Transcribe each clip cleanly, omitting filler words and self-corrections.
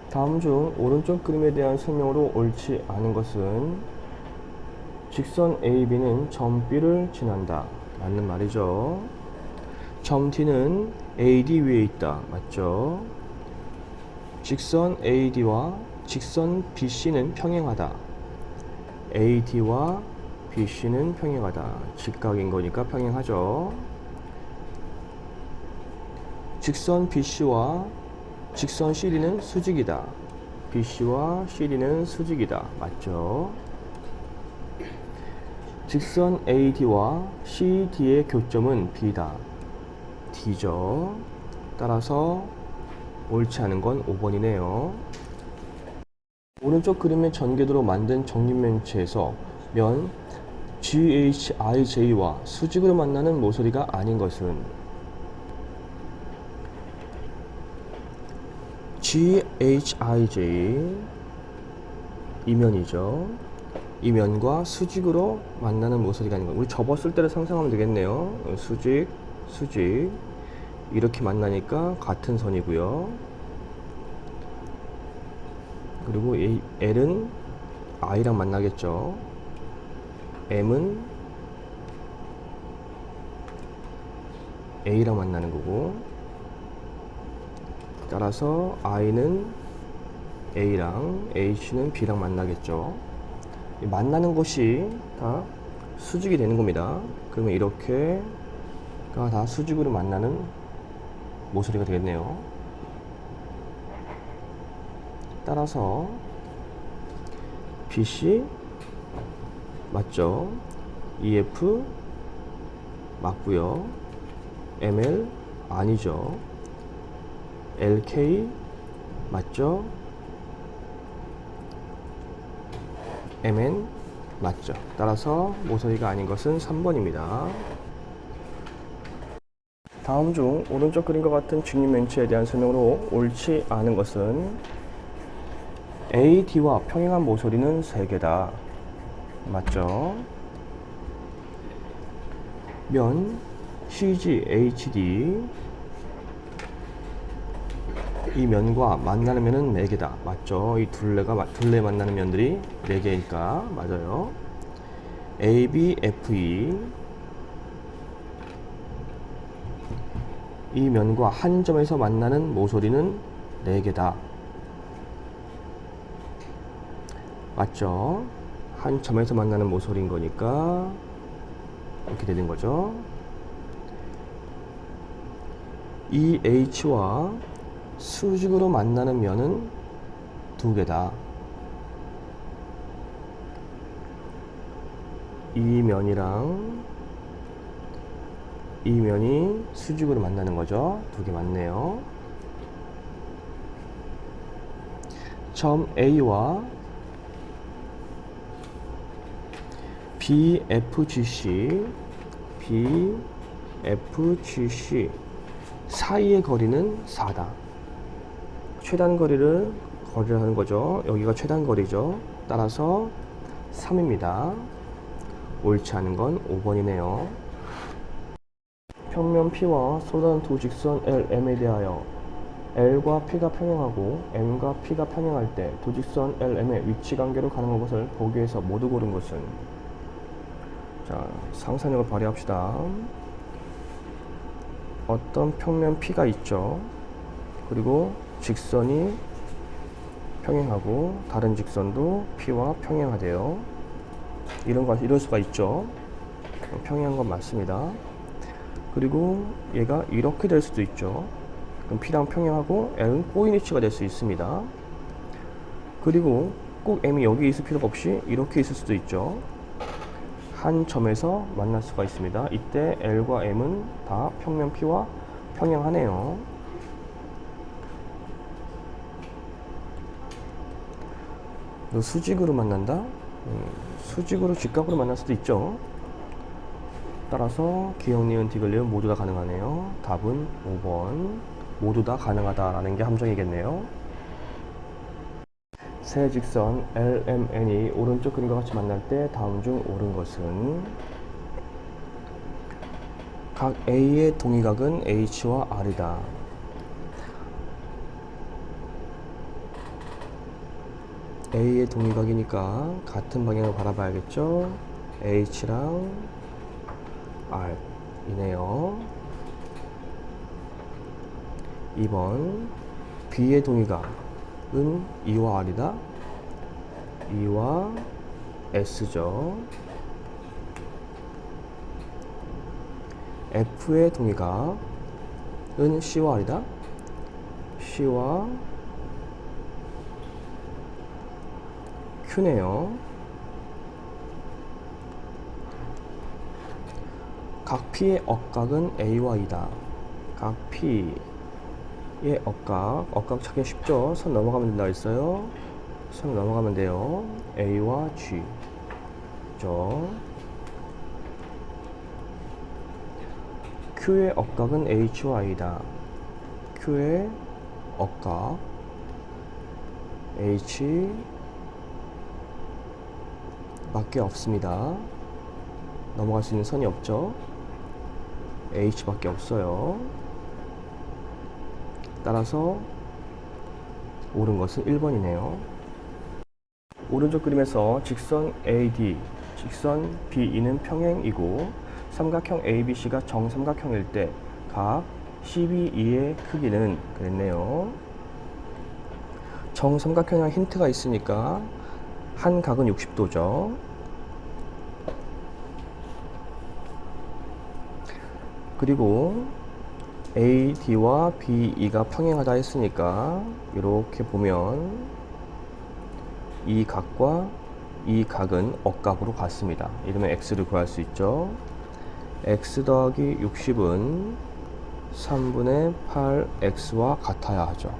다음 중 오른쪽 그림에 대한 설명으로 옳지 않은 것은 직선 AB는 점 B를 지난다. 맞는 말이죠. 점 D는 AD 위에 있다. 맞죠? 직선 AD와 직선 BC는 평행하다. AD와 BC는 평행하다. 직각인 거니까 평행하죠. 직선 BC와 직선 CD는 수직이다. BC와 CD는 수직이다. 맞죠? 직선 AD와 CD의 교점은 B다. D죠. 따라서 옳지 않은 건 5번이네요. 오른쪽 그림의 전개도로 만든 정립면체에서 면 GHIJ와 수직으로 만나는 모서리가 아닌 것은 GHIJ 이 면이죠. 이 면과 수직으로 만나는 모서리가 아닌 것. 우리 접었을 때를 상상하면 되겠네요. 수직, 수직 이렇게 만나니까 같은 선이고요. 그리고 L은 I랑 만나겠죠. M은 A랑 만나는 거고, 따라서 I는 A랑 H는 B랑 만나겠죠. 만나는 곳이 다 수직이 되는 겁니다. 그러면 이렇게가 다 수직으로 만나는 모서리가 되겠네요. 따라서 BC 맞죠? EF 맞고요. ML 아니죠. LK 맞죠? MN 맞죠? 따라서 모서리가 아닌 것은 3번입니다. 다음 중 오른쪽 그림과 같은 직립면체에 대한 설명으로 옳지 않은 것은 AD와 평행한 모서리는 3개다. 맞죠? 면 CGHD 이 면과 만나는 면은 4개다. 맞죠? 이 둘레 만나는 면들이 4개니까 맞아요. ABFE 이 면과 한 점에서 만나는 모서리는 4개다. 맞죠? 한 점에서 만나는 모서리인 거니까 이렇게 되는 거죠. 이 H와 수직으로 만나는 면은 2개다. 이 면이랑 이 면이 수직으로 만나는 거죠. 2개 맞네요. 점 A와 BFGC 사이의 거리는 4다. 최단 거리를 하는 거죠. 여기가 최단 거리죠. 따라서 3입니다. 옳지 않은 건 5번이네요. 평면 P와 쏟아진 두 직선 LM에 대하여 L과 P가 평행하고 M과 P가 평행할 때 두 직선 LM의 위치 관계로 가는 것을 보기 위해서 모두 고른 것은, 자, 상상력을 발휘합시다. 어떤 평면 P가 있죠. 그리고 직선이 평행하고 다른 직선도 P와 평행하대요. 이럴 수가 있죠. 평행한 건 맞습니다. 그리고 얘가 이렇게 될 수도 있죠. 그럼 P랑 평행하고 L은 꼬인 위치가 될 수 있습니다. 그리고 꼭 M이 여기 있을 필요가 없이 이렇게 있을 수도 있죠. 한 점에서 만날 수가 있습니다. 이때 L과 M은 다 평면 P와 평행하네요. 수직으로 만난다? 수직으로 직각으로 만날 수도 있죠. 따라서 기역, 니은, 디귿, 리을 모두 다 가능하네요. 답은 5번. 모두 다 가능하다라는 게 함정이겠네요. 세 직선 LMN이 오른쪽 그림과 같이 만날 때 다음 중 옳은 것은, 각 A의 동의각은 H와 R이다. A의 동위각이니까 같은 방향을 바라봐야겠죠. H랑 R 이네요. 2번 B의 동위각은 E와 R이다. E와 S죠. F의 동위각은 C와 R이다. C와 Q네요. 각 P의 억각은 A와 E다. 각 P의 억각 찾기 쉽죠? 선 넘어가면 된다 했어요. 선 넘어가면 돼요. A와 G 죠. Q의 억각은 H와 I다. Q의 억각 H 밖에 없습니다. 넘어갈 수 있는 선이 없죠. H 밖에 없어요. 따라서 옳은 것은 1번이네요. 오른쪽 그림에서 직선 AD, 직선 BE는 평행이고 삼각형 ABC가 정삼각형일 때 각 CBE의 크기는 그랬네요. 정삼각형이랑 힌트가 있으니까 한 각은 60도죠. 그리고 AD와 BE가 평행하다 했으니까 이렇게 보면 이 각과 이 각은 억각으로 같습니다. 이러면 X를 구할 수 있죠. X 더하기 60은 3분의 8X와 같아야 하죠.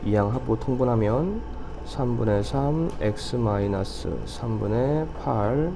이양 합보 통분하면 3분의 3 X 마이너스 3분의 8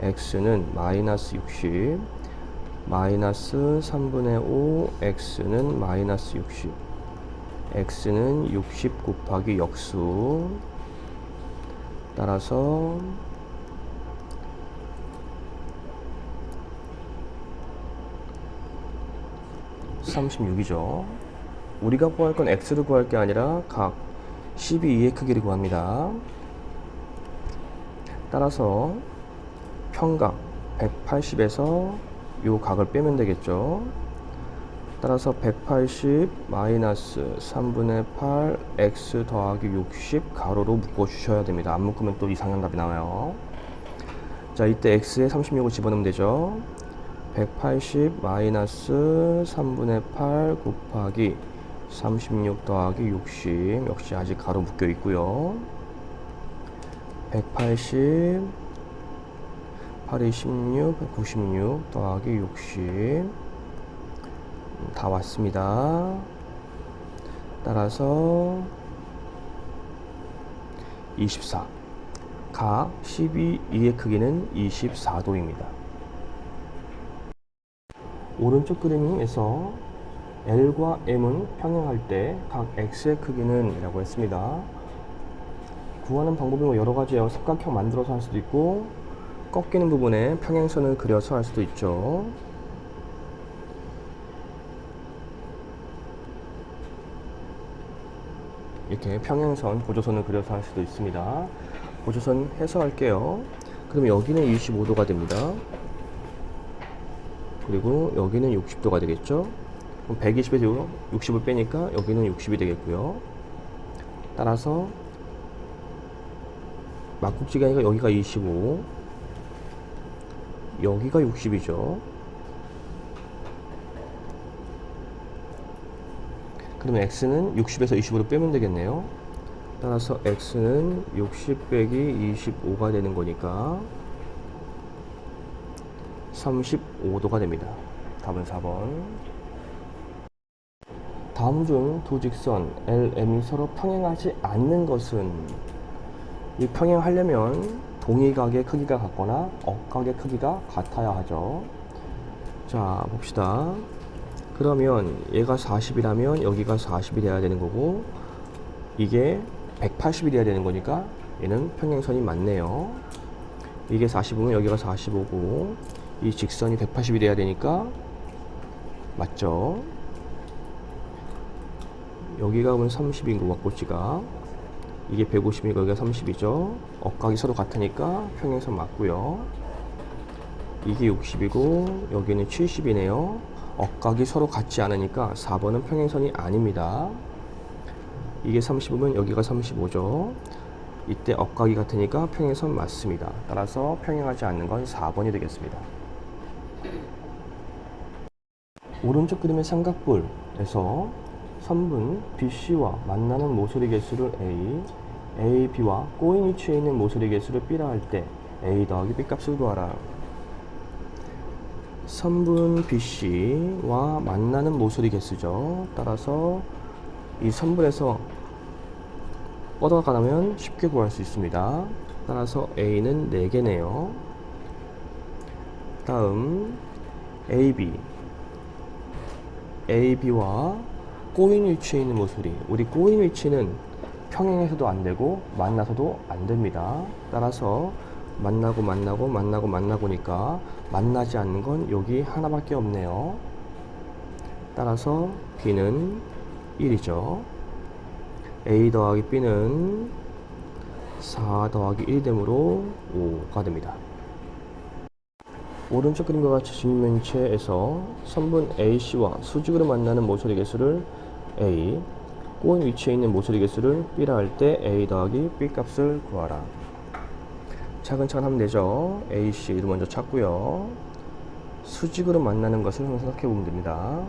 X는 마이너스 60, 마이너스 3분의 5 X는 마이너스 60, X는 60 곱하기 역수. 따라서 36이죠. 우리가 구할 건 X를 구할 게 아니라 각 12의 크기를 구합니다. 따라서 평각 180에서 요 각을 빼면 되겠죠. 따라서 180 마이너스 3분의 8 X 더하기 60 가로로 묶어 주셔야 됩니다. 안 묶으면 또 이상한 답이 나와요. 자, 이때 X에 36을 집어넣으면 되죠. 180 마이너스 3분의 8 곱하기 36 더하기 60 역시 아직 가로 묶여 있고요. 180 8이 16 96 더하기 60 다 왔습니다. 따라서 24 각 12의 크기는 24도입니다. 오른쪽 그림에서 L과 M은 평행할 때 각 X의 크기는 이라고 했습니다. 구하는 방법이 뭐 여러 가지예요. 삼각형 만들어서 할 수도 있고 꺾이는 부분에 평행선을 그려서 할 수도 있죠. 이렇게 평행선, 보조선을 그려서 할 수도 있습니다. 보조선 해서 할게요. 그럼 여기는 25도가 됩니다. 그리고 여기는 60도가 되겠죠. 그럼 120에서 60을 빼니까 여기는 60이 되겠고요. 따라서 막국지가니까 여기가 25, 여기가 60이죠. 그러면 X는 60에서 25로 빼면 되겠네요. 따라서 X는 60 빼기 25가 되는 거니까 35도가 됩니다. 답은 4번. 다음 중 두 직선 LM이 서로 평행하지 않는 것은? 이 평행하려면 동의각의 크기가 같거나 억각의 크기가 같아야 하죠. 자, 봅시다. 그러면 얘가 40이라면 여기가 40이 돼야 되는 거고 이게 180이 돼야 되는 거니까 얘는 평행선이 맞네요. 이게 45면 여기가 45고 이 직선이 180이 돼야 되니까 맞죠? 여기가 그러면 30인 거 막고지가 이게 150이고 여기가 30이죠. 억각이 서로 같으니까 평행선 맞고요. 이게 60이고 여기는 70이네요. 억각이 서로 같지 않으니까 4번은 평행선이 아닙니다. 이게 35면 여기가 35죠. 이때 억각이 같으니까 평행선 맞습니다. 따라서 평행하지 않는 건 4번이 되겠습니다. 오른쪽 그림의 삼각뿔에서 선분 BC와 만나는 모서리 개수를 A, B와 꼬인 위치에 있는 모서리 개수를 B라 할 때 A 더하기 B 값을 구하라. 선분 BC와 만나는 모서리 개수죠. 따라서 이 선분에서 뻗어가면 쉽게 구할 수 있습니다. 따라서 A는 4개네요. 다음 AB와 꼬인 위치에 있는 모서리. 우리 꼬인 위치는 평행해서도 안 되고 만나서도 안 됩니다. 따라서 만나고니까 만나지 않는 건 여기 하나밖에 없네요. 따라서 B는 1이죠. A 더하기 B는 4 더하기 1이 되므로 5가 됩니다. 오른쪽 그림과 같이 직면체에서 선분 AC와 수직으로 만나는 모서리 개수를 A, 꼬인 위치에 있는 모서리 개수를 B라 할 때 A 더하기 B 값을 구하라. 차근차근 하면 되죠. AC를 먼저 찾고요. 수직으로 만나는 것을 한번 생각해 보면 됩니다.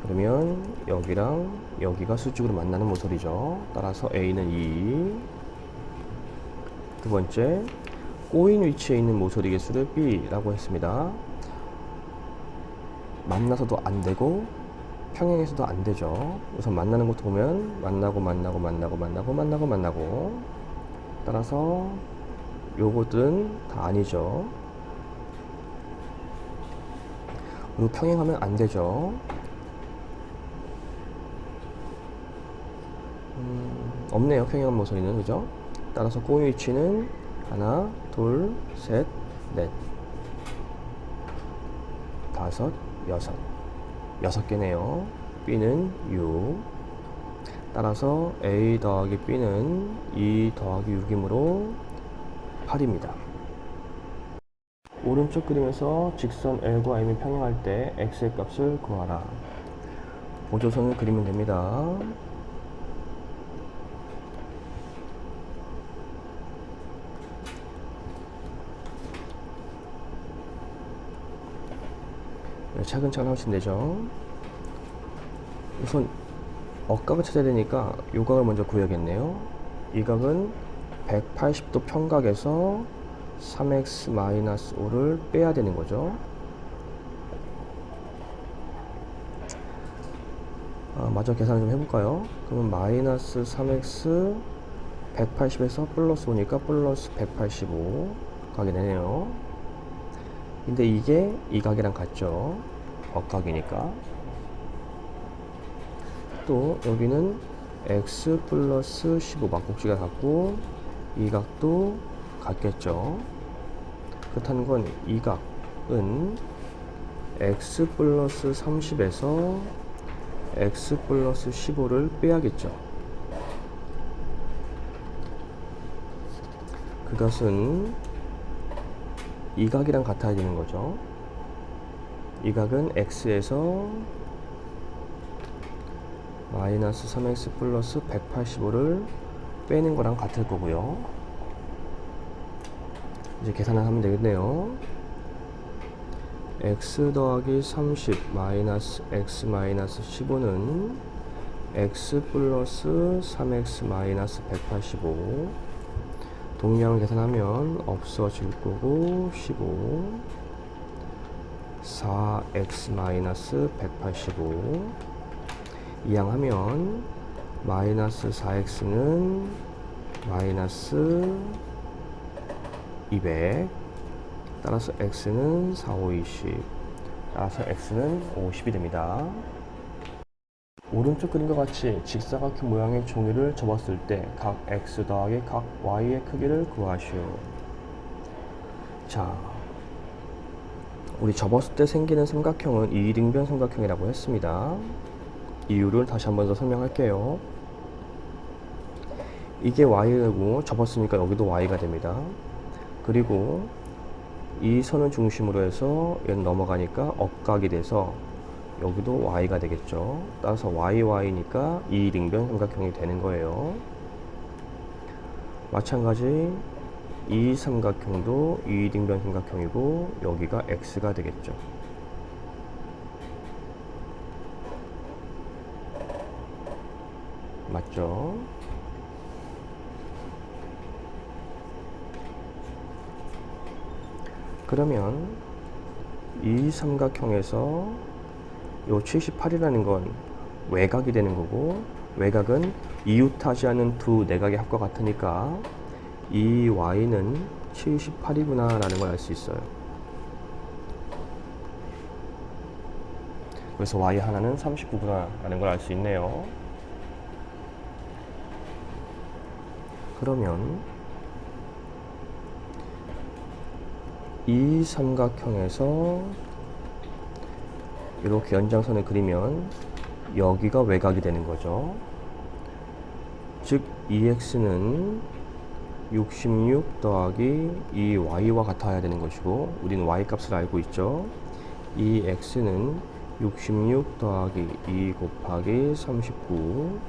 그러면 여기랑 여기가 수직으로 만나는 모서리죠. 따라서 A는 2. 두 번째, 꼬인 위치에 있는 모서리 개수를 B라고 했습니다. 만나서도 안 되고 평행해서도 안 되죠. 우선 만나는 것도 보면 만나고 따라서 요것들은 다 아니죠. 그리고 평행하면 안 되죠. 없네요. 평행한 모서리는. 그죠? 따라서 꼬인 위치는 하나, 둘, 셋, 넷, 다섯, 여섯 개네요. B는 6. 따라서 A 더하기 B는 2 더하기 6이므로 8입니다. 오른쪽 그림에서 직선 L과 M이 평행할 때 X의 값을 구하라. 보조선을 그리면 됩니다. 차근차근 하시면 되죠. 우선 억각을 찾아야 되니까 이 각을 먼저 구해야겠네요. 이 각은 180도 평각에서 3x-5를 빼야 되는 거죠. 마저 계산을 좀 해볼까요? 그러면 마이너스 3x 180에서 플러스 5니까 플러스 185 각이 되네요. 근데 이게 이 각이랑 같죠. 억각이니까. 또 여기는 x 플러스 15 막국지가 같고 이 각도 같겠죠. 그렇다는 건 이 각은 x 플러스 30에서 x 플러스 15를 빼야겠죠. 그것은 이 각이랑 같아야 되는 거죠. 이 각은 x에서 마이너스 3x 플러스 185를 빼는 거랑 같을 거고요. 이제 계산을 하면 되겠네요. x 더하기 30 마이너스 x 마이너스 15는 x 플러스 3x 마이너스 185. 동량을 계산하면 없어질 거고 15 4x 마이너스 185 이항하면 마이너스 4x는 마이너스 200 따라서 x는 4, 5, 20 따라서 x는 50이 됩니다. 오른쪽 그림과 같이 직사각형 모양의 종이를 접었을 때 각 x 더하기 각 y의 크기를 구하시오. 자, 우리 접었을 때 생기는 삼각형은 이등변 삼각형이라고 했습니다. 이유를 다시 한 번 더 설명할게요. 이게 y고 접었으니까 여기도 y가 됩니다. 그리고 이 선을 중심으로 해서 얘는 넘어가니까 억각이 돼서 여기도 y가 되겠죠. 따라서 y니까 이등변 삼각형이 되는 거예요. 마찬가지 이 삼각형도 이등변 삼각형이고 여기가 x가 되겠죠. 맞죠? 그러면 이 삼각형에서 요 78이라는 건 외곽이 되는 거고, 외곽은 이웃하지 않은 두 내각의 합과 같으니까 이 y는 78이구나 라는 걸 알 수 있어요. 그래서 y 하나는 39구나 라는 걸 알 수 있네요. 그러면 이 삼각형에서 이렇게 연장선을 그리면 여기가 외곽이 되는 거죠. 즉 EX는 66 더하기 이 Y와 같아야 되는 것이고, 우리는 Y 값을 알고 있죠. 이 X는 66 더하기 2 곱하기 39,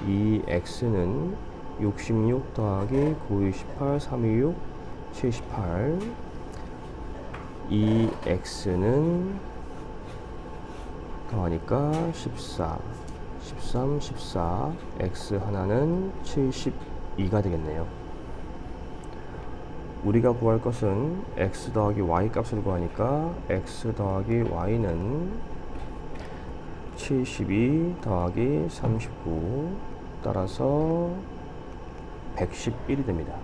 이 X는 66 더하기 9, 28, 326, 78, 이 X는 더하니까 14, 13, 14, X 하나는 72가 되겠네요. 우리가 구할 것은 X 더하기 Y 값을 구하니까 X 더하기 Y는 72 더하기 39, 따라서 111이 됩니다.